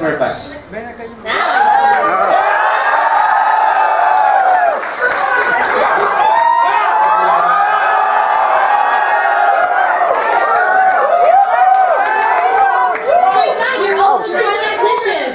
very back. You're also Twilight Licious.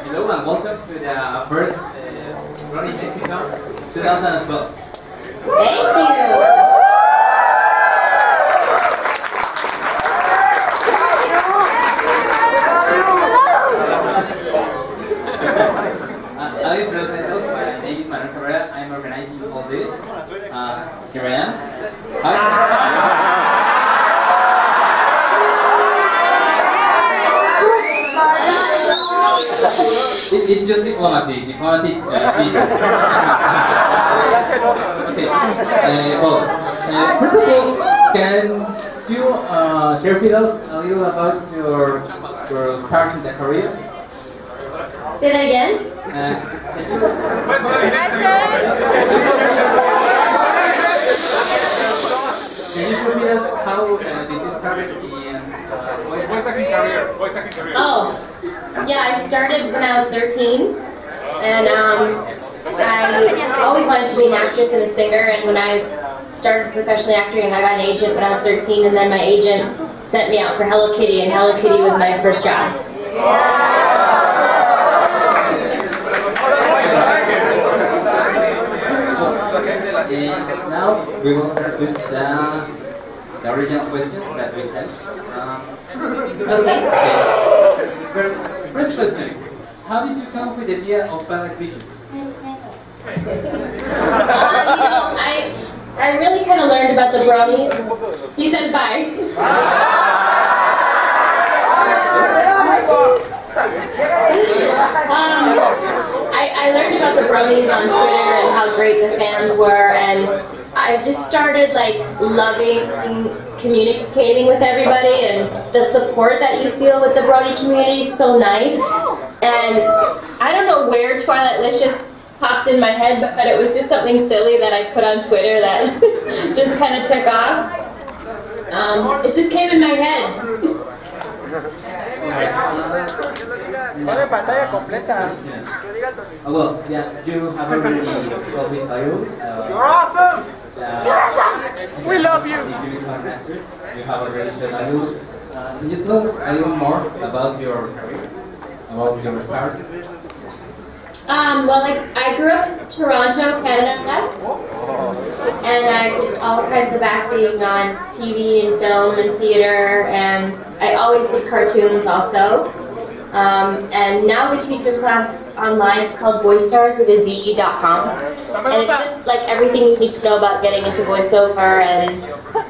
Hello and welcome to the first BronyMexiCon 2012. Thank you. I'll introduce myself. My name is I'm organizing all this. Here I am. Hi. It's just diplomacy, diplomatic issues. Okay. Well, first of all, can you share with us a little about your start in the career? Say that again? Can you share with us how this started in voice acting career? Oh, yeah, I started when I was 13, and I always wanted to be an actress and a singer, and when I started professionally acting, I got an agent when I was 13, and then my agent sent me out for Hello Kitty, and Hello Kitty was my first job. Now we will start with the original questions that we sent. Okay. First question. How did you come with the idea of Twilight Visions? I really kind of learned about the Brony. He said bye. I learned about the Bronies on Twitter and how great the fans were, and I just started like loving communicating with everybody, and the support that you feel with the Brony community is so nice. And I don't know where Twilight Licious popped in my head, but it was just something silly that I put on Twitter that just kind of took off. It just came in my head. Well, yeah, you have already told me title. You're awesome! We love you! You have already said I will. Can you tell us a little more about your career, about your start? Well, I grew up in Toronto, Canada, and I did all kinds of acting on TV and film and theater, and I always did cartoons also. And now we teach a class online. It's called voicestars.com, and it's just like everything you need to know about getting into voiceover. And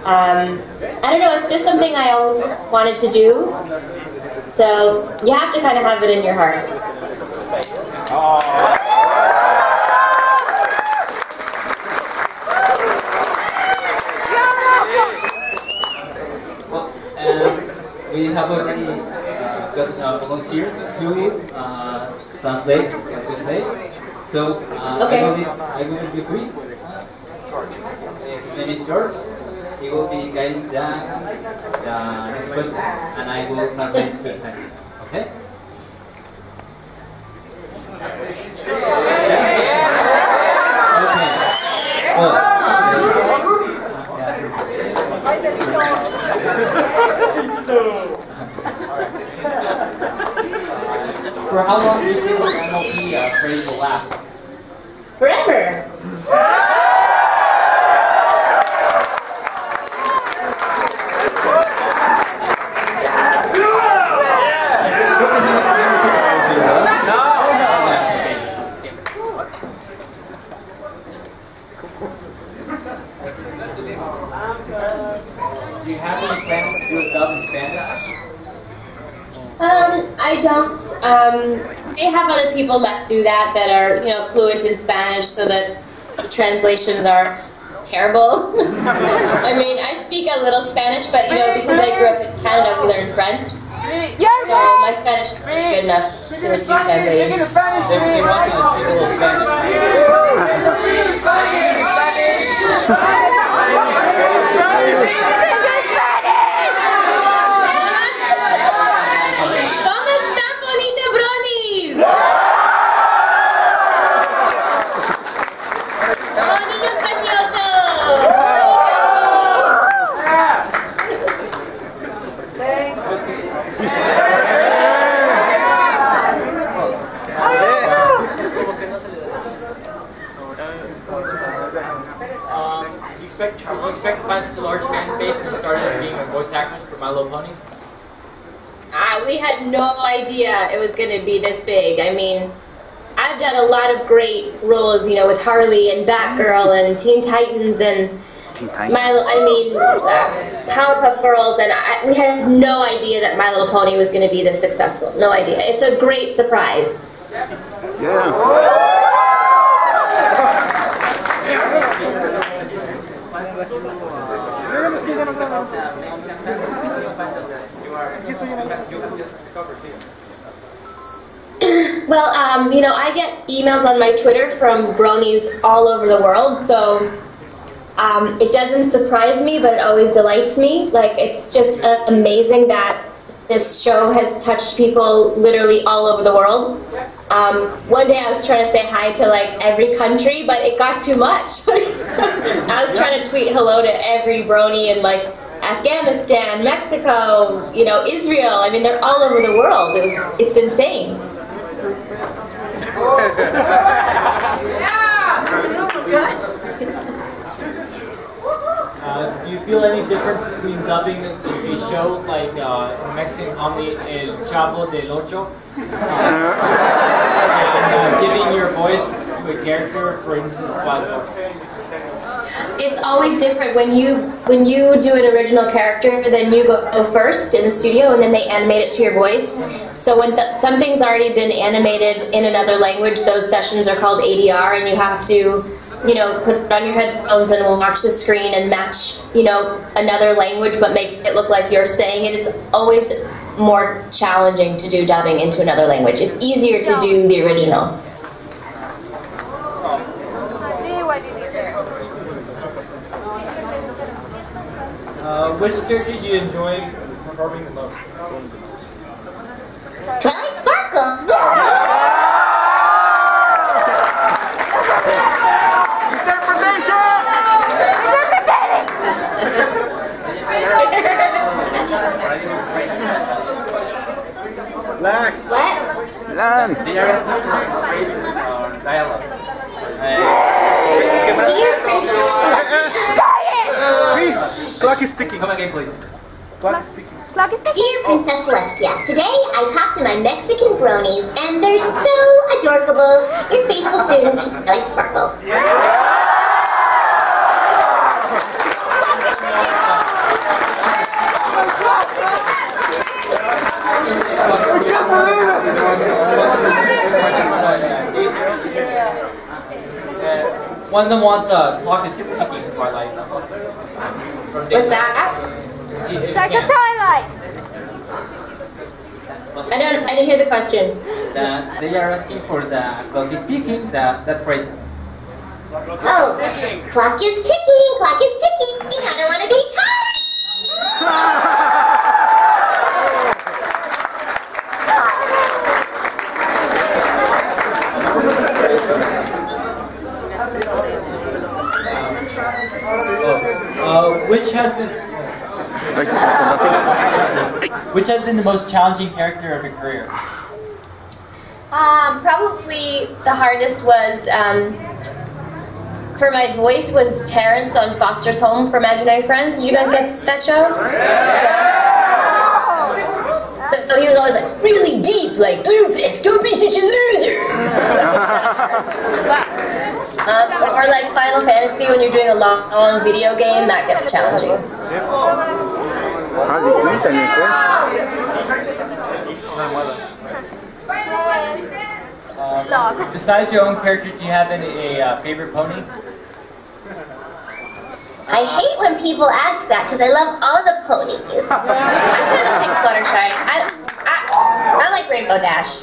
I don't know, it's just something I always wanted to do. So you have to kind of have it in your heart. Well, we have already got a volunteer to translate what you say. So Okay. I will be quick. His name is George. He will be guiding the next question, and I will translate to Spanish. Okay? Okay. Well, for how long do you think the MLP phrase will last? Forever. Do you have any plans to do a dub in Spanish? I don't. They have other people that do that are, fluent in Spanish, so that the translations aren't terrible. I mean, I speak a little Spanish, but because I grew up in Canada, we learned French. So my Spanish is good enough to be translated. They want you to speak a little Spanish. ¿Cómo están, bonita Bronies? ¡Oh, niños preciosos! You expect to find such a large fan base when you started being a voice actress for My Little Pony? We had no idea it was going to be this big. I mean, I've done a lot of great roles, with Harley and Batgirl and Teen Titans and Powerpuff Girls, and we had no idea that My Little Pony was going to be this successful. No idea. It's a great surprise. Yeah. Well, I get emails on my Twitter from bronies all over the world, so it doesn't surprise me, but it always delights me. Like, it's just amazing that this show has touched people literally all over the world. One day I was trying to say hi to every country, but it got too much. I was trying to tweet hello to every brony in Afghanistan, Mexico, Israel. I mean, they're all over the world. It's insane. Do you feel any difference between dubbing a show like Mexican comedy El Chavo del Ocho and giving your voice to a character, for instance, Twilight Sparkle? It's always different when you do an original character. Then you go first in the studio, and then they animate it to your voice. So when something's already been animated in another language, those sessions are called ADR, and you have to, put it on your headphones and watch the screen and match, another language, but make it look like you're saying it. It's always more challenging to do dubbing into another language. It's easier to do the original. Which character do you enjoy performing the most? Twilight Sparkle! Black. What? Lan. They are asking for phrases or dialogue. Clock is ticking. Come again, please. Clock is ticking. Dear Princess Celestia, today I talked to my Mexican bronies, and they're so adorable. Your faithful student, Twilight Sparkle. One of them wants a clock is ticking, Twilight. What's that? Psycho Twilight! I didn't hear the question. They are asking for the clock is ticking, that phrase. Oh, clock is ticking, clock is ticking. I don't want to be tired. Which has been the most challenging character of your career? Probably the hardest was, for my voice, was Terrence on Foster's Home for Imaginary Friends. Did you guys get that show? So he was always like, really deep, like, Bluefish, don't be such a loser! Or like Final Fantasy, when you're doing a long video game, that gets challenging. Besides your own character, do you have any favorite pony? I hate when people ask that because I love all the ponies. I kind of like Fluttershy. I like Rainbow Dash.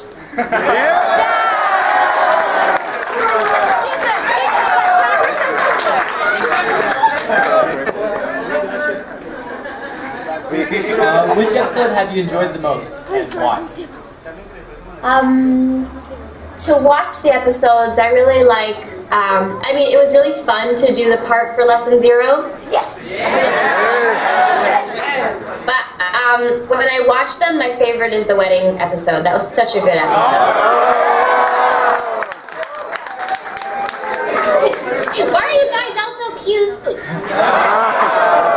Which episode have you enjoyed the most? And why? To watch the episodes, I really like, I mean, it was really fun to do the part for Lesson 0. Yes. But when I watch them, my favorite is the wedding episode. That was such a good episode. Why are you guys all so cute?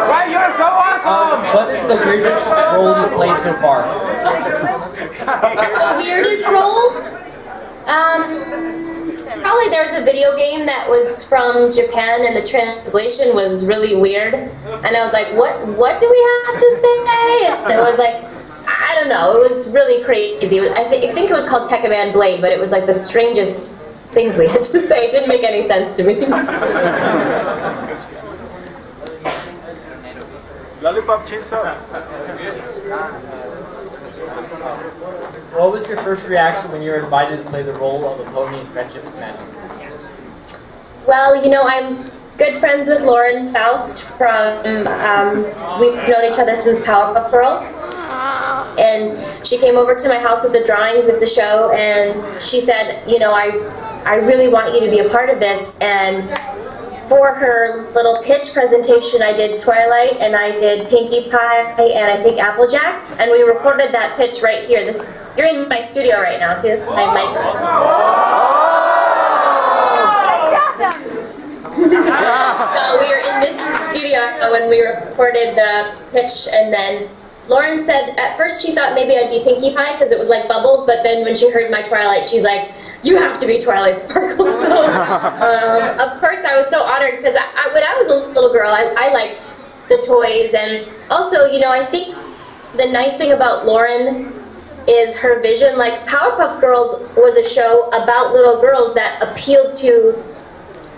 Why, you're so awesome! What is the weirdest role you played so far? The weirdest role? Probably there's a video game that was from Japan and the translation was really weird. And I was like, what do we have to say? And it was like, I don't know, it was really crazy. I think it was called Tekkaman Blade, but it was like the strangest things we had to say. It didn't make any sense to me. Lollipop chainsaw. What was your first reaction when you were invited to play the role of a pony in Friendship is Magic? Well, you know, I'm good friends with Lauren Faust from, we've known each other since Powerpuff Girls. And she came over to my house with the drawings of the show and she said, you know, I really want you to be a part of this. And for her little pitch presentation, I did Twilight and I did Pinkie Pie and I think Applejack. And we recorded that pitch right here. You're in my studio right now. See, that's my microphone. So we were in this studio when we recorded the pitch, and then Lauren said at first she thought maybe I'd be Pinkie Pie because it was like bubbles, but then when she heard my Twilight, she's like, you have to be Twilight Sparkle. So of course I was so honored because when I was a little girl, I liked the toys, and also, you know, I think the nice thing about Lauren is her vision. Like Powerpuff Girls was a show about little girls that appealed to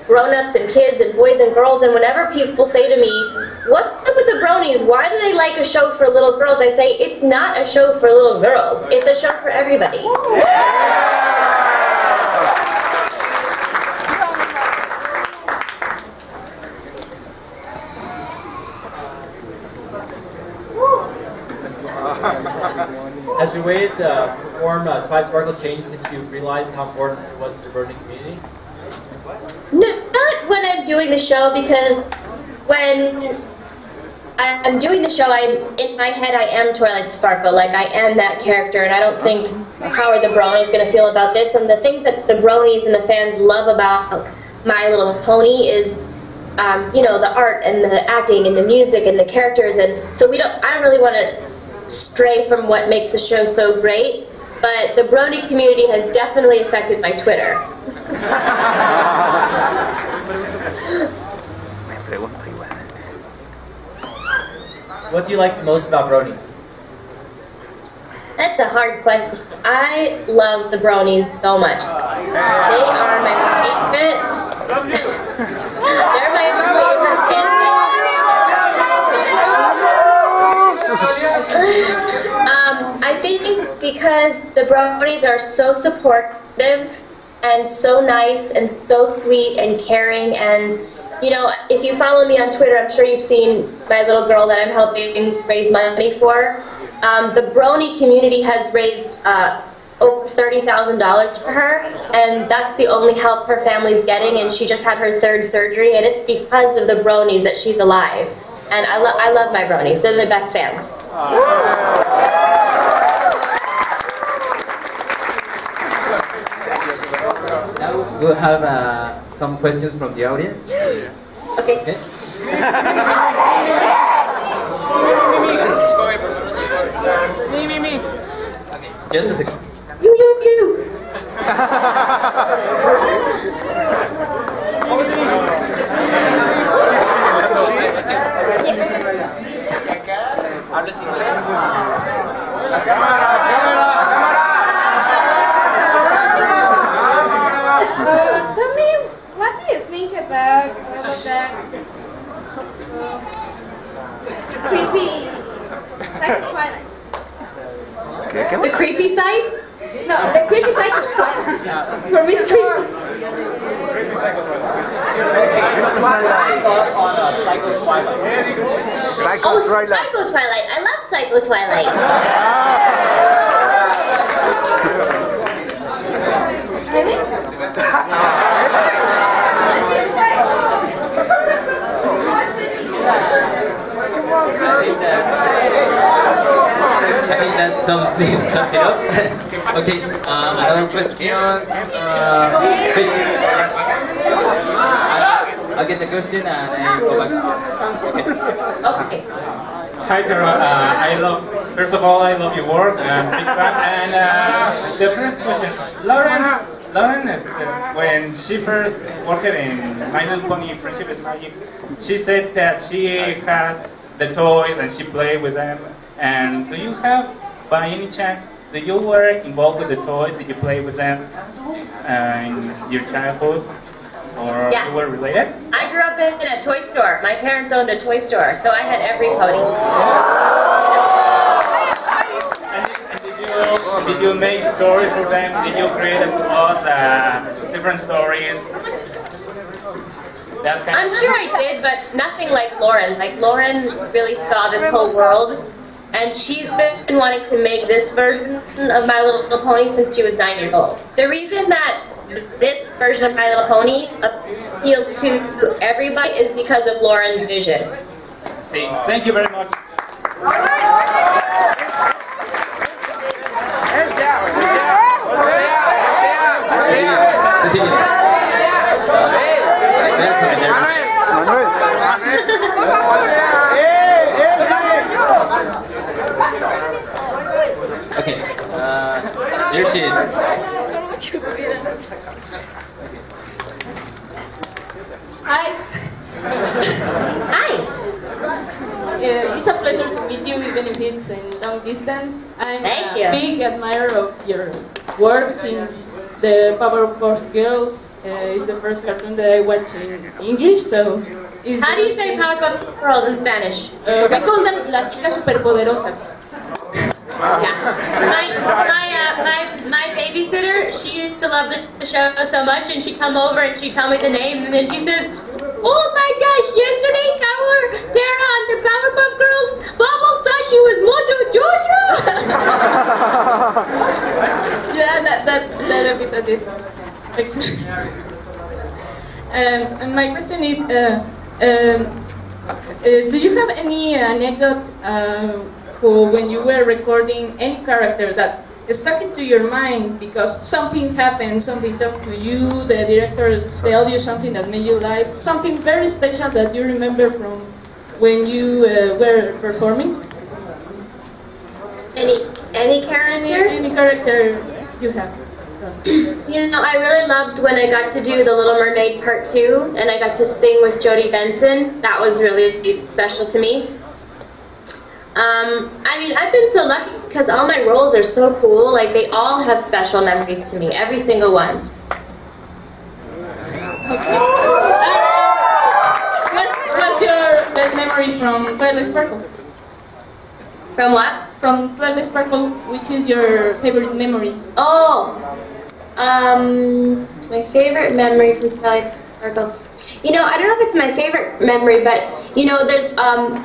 grown-ups and kids and boys and girls, and whenever people say to me, what's up with the Bronies? Why do they like a show for little girls? I say, it's not a show for little girls. It's a show for everybody. Has your way to perform Twilight Sparkle changed since you realized how important it was to the Brony community? No, not when I'm doing the show, because when I'm doing the show, in my head I am Twilight Sparkle, like I am that character, and I don't think how are the Bronies going to feel about this. And the things that the Bronies and the fans love about My Little Pony is, you know, the art and the acting and the music and the characters, and so I don't really want to stray from what makes the show so great, but the Brony community has definitely affected my Twitter. What do you like the most about Bronies? That's a hard question. I love the Bronies so much. They are my favorite. They're my favorite family. I think because the Bronies are so supportive and so nice and so sweet and caring, and you know, if you follow me on Twitter, I'm sure you've seen my little girl that I'm helping raise money for. The Brony community has raised over $30,000 for her, and that's the only help her family's getting, and she just had her 3rd surgery, and it's because of the Bronies that she's alive. And I love my Bronies. They're the best fans. Now we'll have some questions from the audience. Okay. Me. Just a second. You. Twilight. The creepy sites? No, the creepy side of Twilight. For me, it's creepy. Psycho Oh, Twilight. Psycho Twilight. I love Psycho Twilight. Really? I think that sums it up. Okay, another question. I'll get the question and then go back. Okay. Hi, Tara. First of all, I love your work. Big fan. And the first question, Lawrence, when she first worked in My Little Pony Friendship is Magic, she said that she has the toys and she played with them. And do you have, by any chance, do you were involved with the toys? Did you play with them in your childhood? Or Yeah. you were related? I grew up in a toy store. My parents owned a toy store, so I had every pony. And did you make stories for them? Did you create a plot, different stories? That kind I'm sure I did, but nothing like Lauren. Like Lauren really saw this whole world, and she's been wanting to make this version of My Little Pony since she was 9 years old. The reason that this version of My Little Pony appeals to everybody is because of Lauren's vision. See, thank you very much. Okay, here she is. Hi. Hi. It's a pleasure to meet you, even if it's in long distance. I'm Thank a you. big admirer of your work since the Powerpuff Girls is the first cartoon that I watch in English. So, How do you say Powerpuff Girls in Spanish? we call them las chicas superpoderosas. Yeah. My babysitter, she used to love the show so much, and she'd come over and she'd tell me the name, and then she says, "Oh my gosh, yesterday there on the Powerpuff Girls, Bubbles thought she was Mojo Jojo." Yeah, that episode is excellent. And my question is, do you have any anecdote for when you were recording any character that stuck into your mind because something happened, something talked to you, the director told you something that made you laugh, something very special that you remember from when you were performing? Any character? Any character you have. You know, I really loved when I got to do The Little Mermaid Part 2, and I got to sing with Jodie Benson. That was really special to me. I mean, I've been so lucky because all my roles are so cool. Like, they all have special memories to me, every single one. Okay. What's your best memory from Twilight Sparkle? From what? From Twilight Sparkle, which is your favorite memory? Oh, my favorite memory from Twilight Sparkle. You know, I don't know if it's my favorite memory, but you know, there's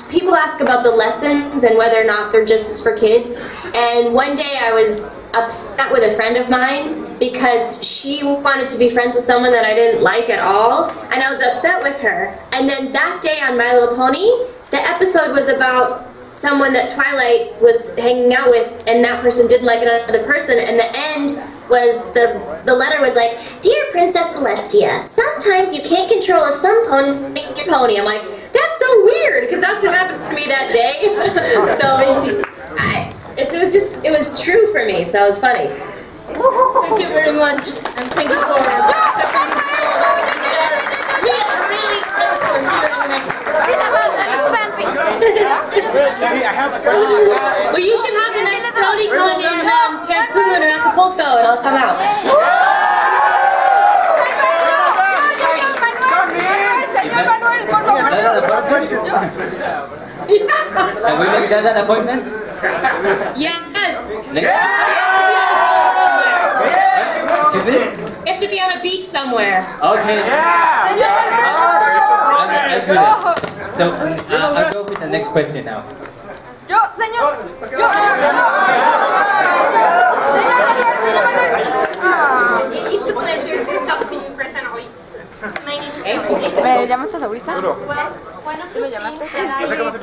people ask about the lessons and whether or not they're just for kids. And one day I was upset with a friend of mine because she wanted to be friends with someone that I didn't like at all, and I was upset with her. And then that day on My Little Pony, the episode was about someone that Twilight was hanging out with, and that person didn't like another person, and the end was the letter was like, "Dear Princess Celestia, sometimes you can't control if some pony make your pony." I'm like, that's so weird, because that's what happened to me that day. So it was true for me, so it was funny. Thank you very much, and thank you for accepting this call. We are really grateful for here in Mexico. Well, you should have the next BronyCon in Cancun or Acapulco, and I'll come out. Can we make that an appointment? Yes. Excuse me? You have to be on a beach somewhere. Okay. Let's do that. So I'll go with the next question now. Yo, señor. Yo. It's a pleasure to talk to you personally. My name is Aqui. ¿Me llamaste ahorita? Well, one of the things that I love the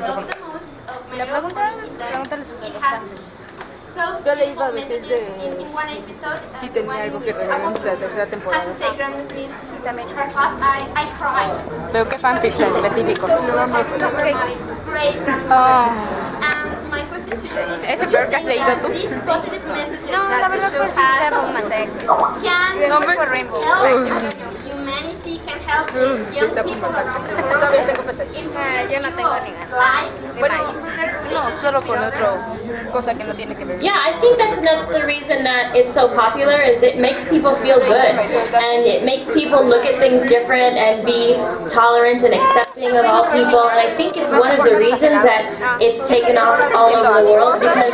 most of Si my le preguntas, pregúntale sobre los cambios. Yo le iba a decir de si tenía algo que revelar de la tercera temporada. Veo que fanfics específicos. ¿Es el peor que has leído tú? No, la verdad fue un masacre. No me Humanity can help young people around the world. Yo no tengo Bueno, no, solo con otra cosa que no tiene que ver. Yeah, I think that's another reason that it's so popular is it makes people feel good and it makes people look at things different and be tolerant and accepting of all people. And I think it's one of the reasons that it's taken off all over the world because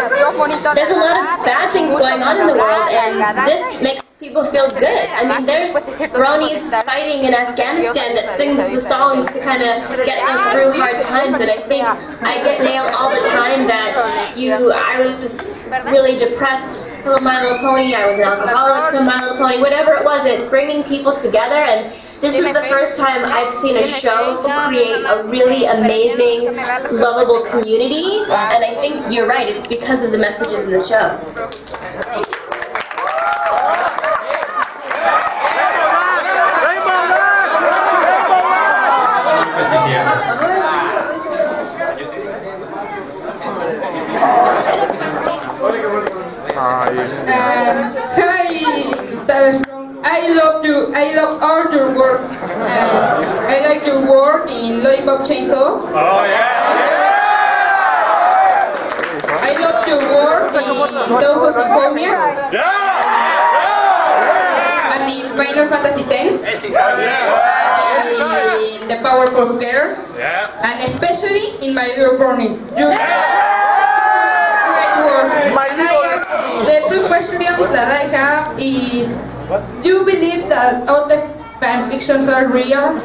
there's a lot of bad things going on in the world and this makes people feel good. I mean, there's bronies fighting in Afghanistan that sings the songs to kind of get them through hard times, and I think I get nailed all the time that I was really depressed to My Little Pony, I was an alcoholic to My Little Pony, whatever it was, it's bringing people together, and this is the first time I've seen a show create a really amazing, lovable community, and I think you're right, it's because of the messages in the show. I love all your work. I like your work in Lollipop Chainsaw. Oh yeah! I love your work in Those of Symphony. And in Final Fantasy X. In The Powerpuff Girls. And especially in My Little Pony. The two questions that I have is, do you believe that all the fan fictions are real?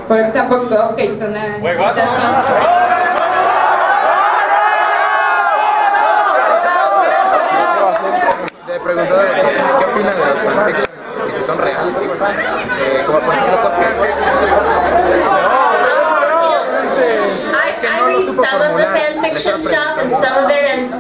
For example, cupcakes and Wait, what? Le preguntó qué opinan de las fanfictions y si son reales, algo así. Como por ejemplo cupcakes. I read some of the fan fiction stuff and some of it, and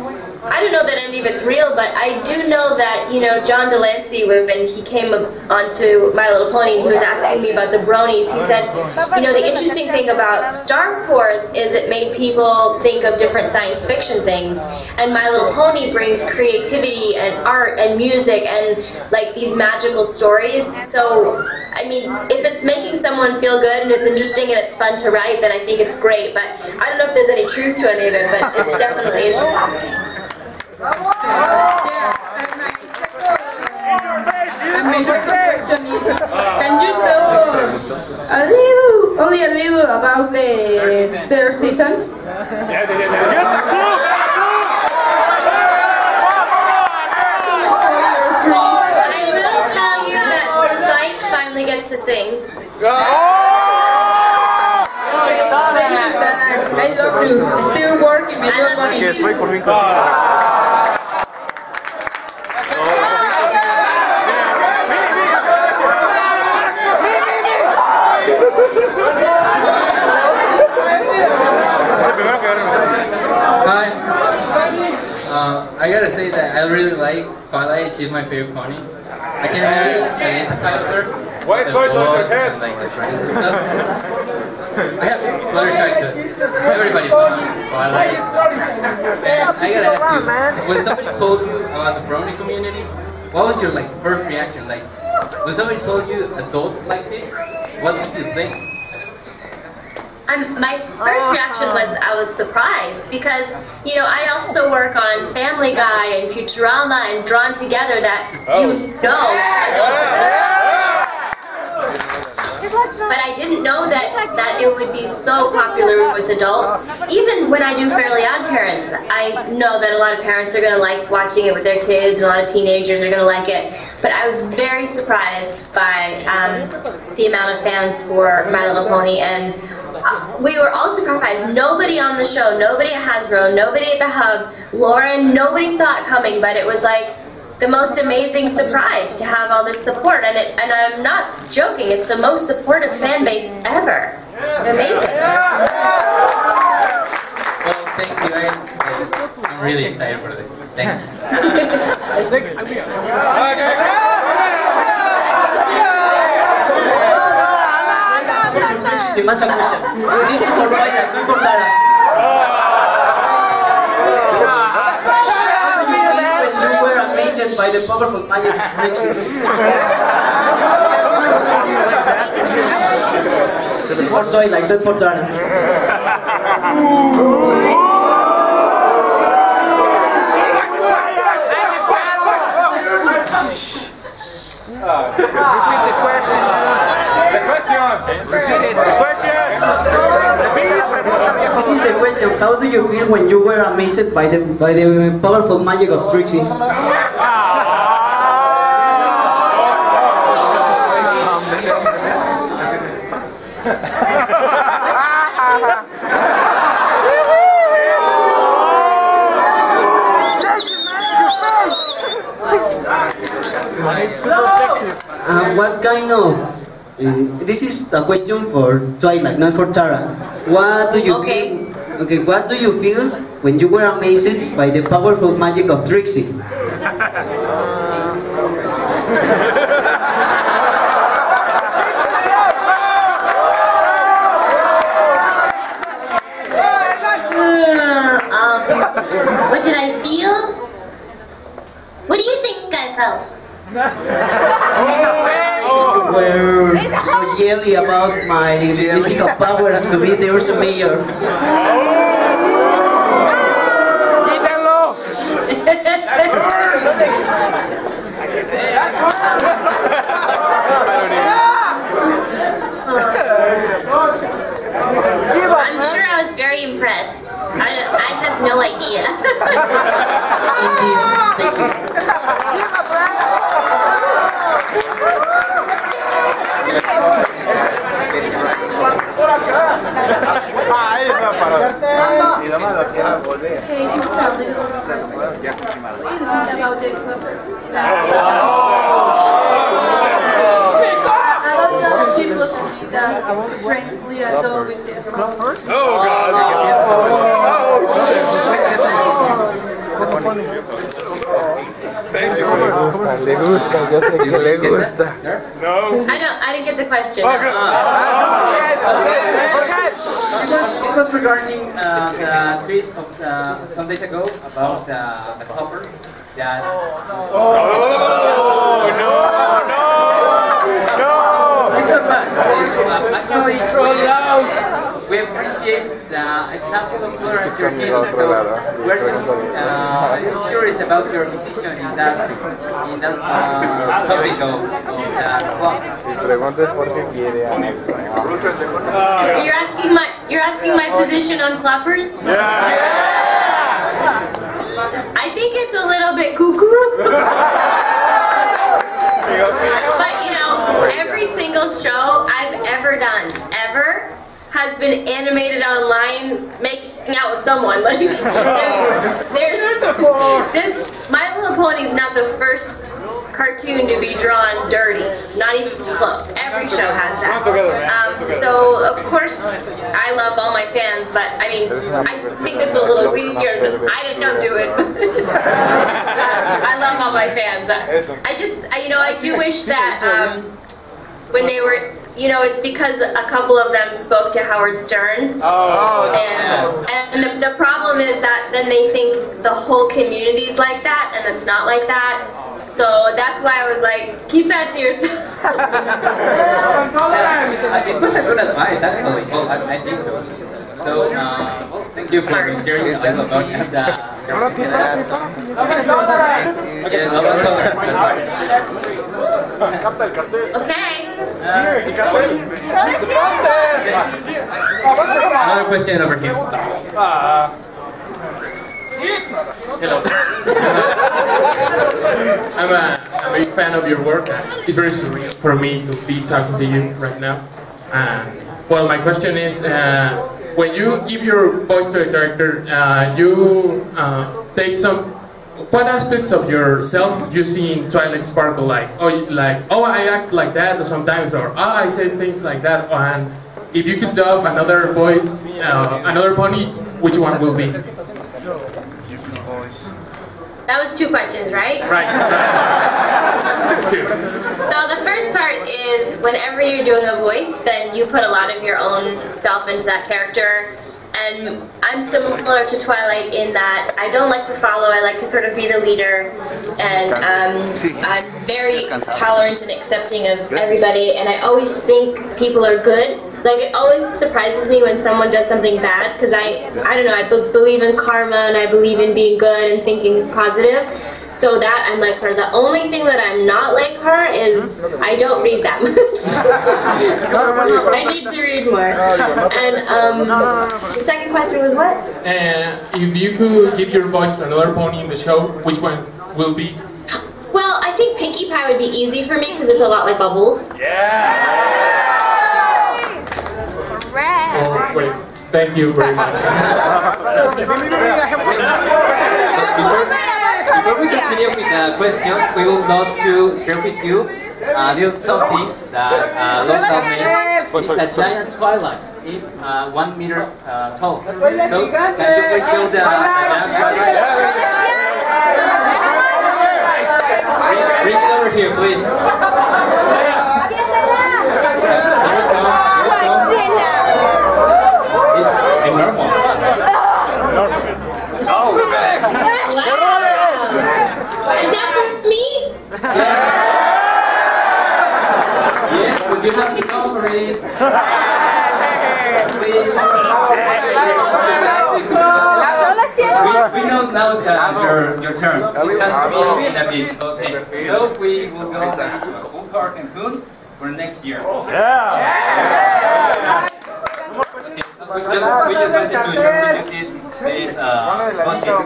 I don't know that any of it's real, but I do know that, John Delancey, when he came onto My Little Pony, he was asking me about the bronies, he said, the interesting thing about Star Wars is it made people think of different science fiction things, and My Little Pony brings creativity and art and music and like these magical stories, so I mean, if it's making someone feel good and it's interesting and it's fun to write, then I think it's great, but I don't know if there's any truth to any of it, but it's definitely interesting. My second question is, can you tell us only a little about the third season? I will tell you that Spike finally gets to sing. I love you. Still working with your money. Hi. I gotta say that I really like Twilight. She's my favorite pony. I can't really identify with her. White voice on your head. Like the friends and stuff. I have Fluttershy to everybody wants Twilight. And I gotta ask you, when somebody told you about the Brony community, what was your first reaction? Like, when somebody told you adults liked it, what did you think? My first reaction was I was surprised because, I also work on Family Guy and Futurama and Drawn Together that adults. but I didn't know that it would be so popular with adults. Even when I do Fairly Odd Parents, I know that a lot of parents are going to like watching it with their kids, and a lot of teenagers are going to like it. But I was very surprised by the amount of fans for My Little Pony, and we were all surprised. Nobody on the show, nobody at Hasbro, nobody at the Hub, Lauren, nobody saw it coming, but it was like the most amazing surprise to have all this support, and I'm not joking, it's the most supportive fan base ever. Amazing. Well, thank you guys. I'm really excited for this. Thank you. Demands a question. This is for Twilight, not for Tara. How do you feel when you were amazed by the powerful magic of Trixie? This is for Twilight, not for Tara. Repeat the question. The question. This is the question. How do you feel when you were amazed by the powerful magic of Trixie? What kind of... this is a question for Twilight, not for Tara. What do you feel? Okay, what do you feel when you were amazed by the powerful magic of Trixie? What did I feel? What do you think I felt? You were so jelly about my mystical powers to be the Ursa Mayor. I'm sure I was very impressed. I have no idea. Indeed. Thank you. Okay, this is a little. What do you think about the Clippers? About the people that translate us all with their Clippers. Oh, God. Thank you. Le gusta, yo sé que le gusta. No. I didn't get the question. It was regarding the tweet of some days ago about the coppers that... Actually, we appreciate the example of tolerance you're giving, so we're just curious about your position in that topic of the club. You're asking my position on clappers? Yeah. I think it's a little bit cuckoo. But you know, every single show I've ever done, has been animated online making out with someone. Like, there's My Little Pony is not the first cartoon to be drawn dirty. Not even close. Every show has that. So of course I love all my fans, but I mean I think it's a little weird. I don't do it. I love all my fans. I do wish that when they were, it's because a couple of them spoke to Howard Stern. And the problem is that then they think the whole community is like that, and it's not like that. So that's why I was like, keep that to yourself. It was a good advice, actually. Well, I think so. So, thank you for sharing a little about Okay. Another question over here. Hello. I'm a big fan of your work. It's very surreal for me to be talking to you right now. Well, my question is, when you give your voice to a character, you take some. What aspects of yourself you see in Twilight Sparkle, like I act like that sometimes, or I say things like that, and if you could dub another voice, another pony, which one will be? That was 2 questions, right? Right. 2. So the first part is whenever you're doing a voice, then you put a lot of your own self into that character. And I'm similar to Twilight in that I don't like to follow, I like to sort of be the leader. And I'm very tolerant and accepting of everybody, and I always think people are good. Like, it always surprises me when someone does something bad, because I don't know, I believe in karma, and I believe in being good and thinking positive. So that I'm like her. The only thing that I'm not like her is I don't read that much. I need to read more. And the second question was what? If you could give your voice to another pony in the show, which one will be? Well, I think Pinkie Pie would be easy for me because it's a lot like Bubbles. Oh, wait. Thank you very much. Before we continue with the questions, we would love to share with you a little something that local made. It's a giant Twilight. It's 1 meter tall. So, can you please show the giant Twilight? Bring it over here, please. It's enormous. Oh, we're back. Is that for me? Yes, would you have to go for it? Please. We know now that your turns. It has to be in a bit. Okay. So we will go to Acapulco, Cancun for next year. We just wanted to share with you this costume.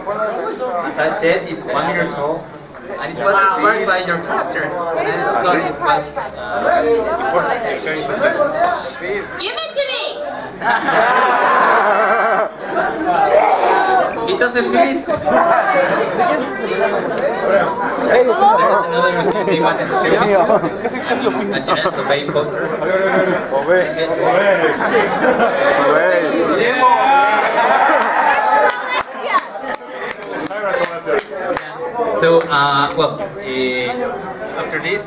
As I said, it's 1 meter tall, and it was inspired by your character. And I thought it was important to share it with you. Give it to me! It doesn't fit. There's another thing they wanted to share with you. A Janet Obey poster. So, well, after this,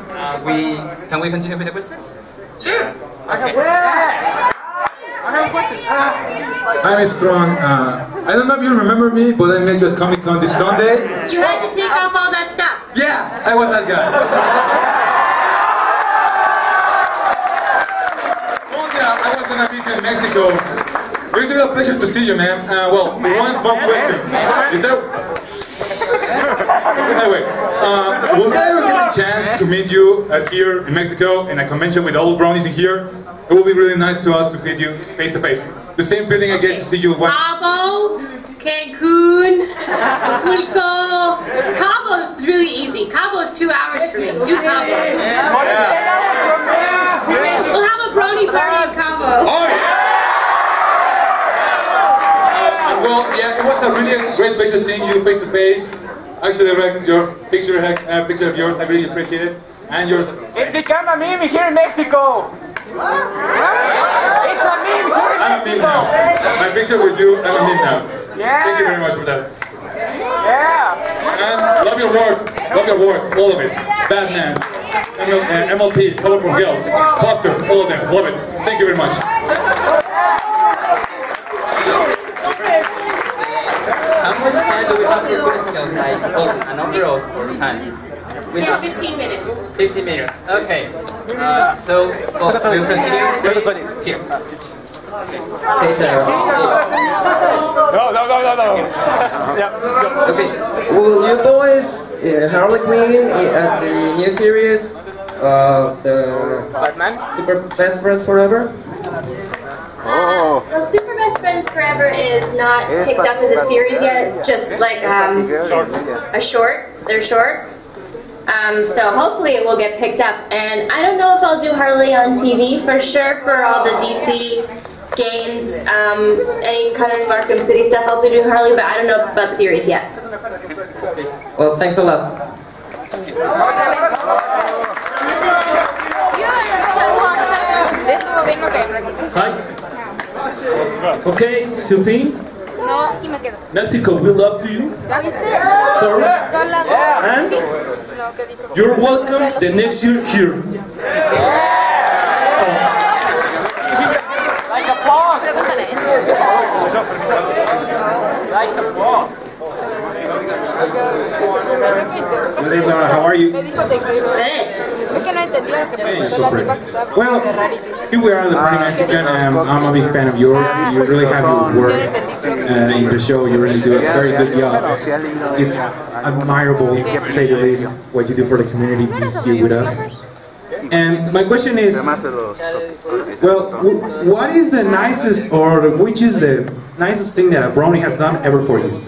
can we continue with the questions? Sure. Okay. I have a question. I'm strong. I don't know if you remember me, but I met you at Comic-Con this Sunday. You had to take off all that stuff. Yeah, I was that guy. Oh yeah, I was gonna be in Mexico. It's a real pleasure to see you, man. Well, one small question. Is there... Anyway, will I ever get a chance to meet you here in Mexico in a convention with all bronies in here? It will be really nice to us to meet you face to face. The same feeling I get to see you. Cabo, Cancun, Acapulco. Cabo is really easy. Cabo is 2 hours for me. Do Cabo. We'll have a Brony party in Cabo. Oh, yeah. Well, yeah, it was a really great pleasure seeing you face to face. Actually, your picture of yours, I really appreciate it. And yours. It became a meme here in Mexico. It's a meme here in I'm a meme now. My picture with you, I'm a meme now. Yeah. Thank you very much for that. Yeah. And love your work, all of it. Batman, MLP, Colorful Girls, Foster, all of them, love it. Thank you very much. How much time do we have for questions? Like, a number of time? We have 15 minutes. 15 minutes. Okay. So we'll continue. Here. Hey, Tara. No. Okay. Will you boys Harley Quinn at the new series? of the Batman Super Best Friends Forever? Well, Super Best Friends Forever is not picked up as a series yet. It's just like a short. They're shorts. So hopefully it will get picked up. And I don't know if I'll do Harley on TV for sure for all the DC games, any kind of Arkham City stuff. I'll be doing Harley, but I don't know about series yet. Well, thanks a lot. Hi. Okay, Sylvie. Mexico, we love to you. Sorry. And you're welcome the next year here. Like applause. Like applause. Good evening, how are you? Well, here we are at the BronyMexiCon, and I'm a big fan of yours. You really have your work in the show. You really do a very good job. It's admirable, to say the least, what you do for the community here with us. And my question is, well, what is the nicest, or which is the nicest thing that a Brony has done ever for you?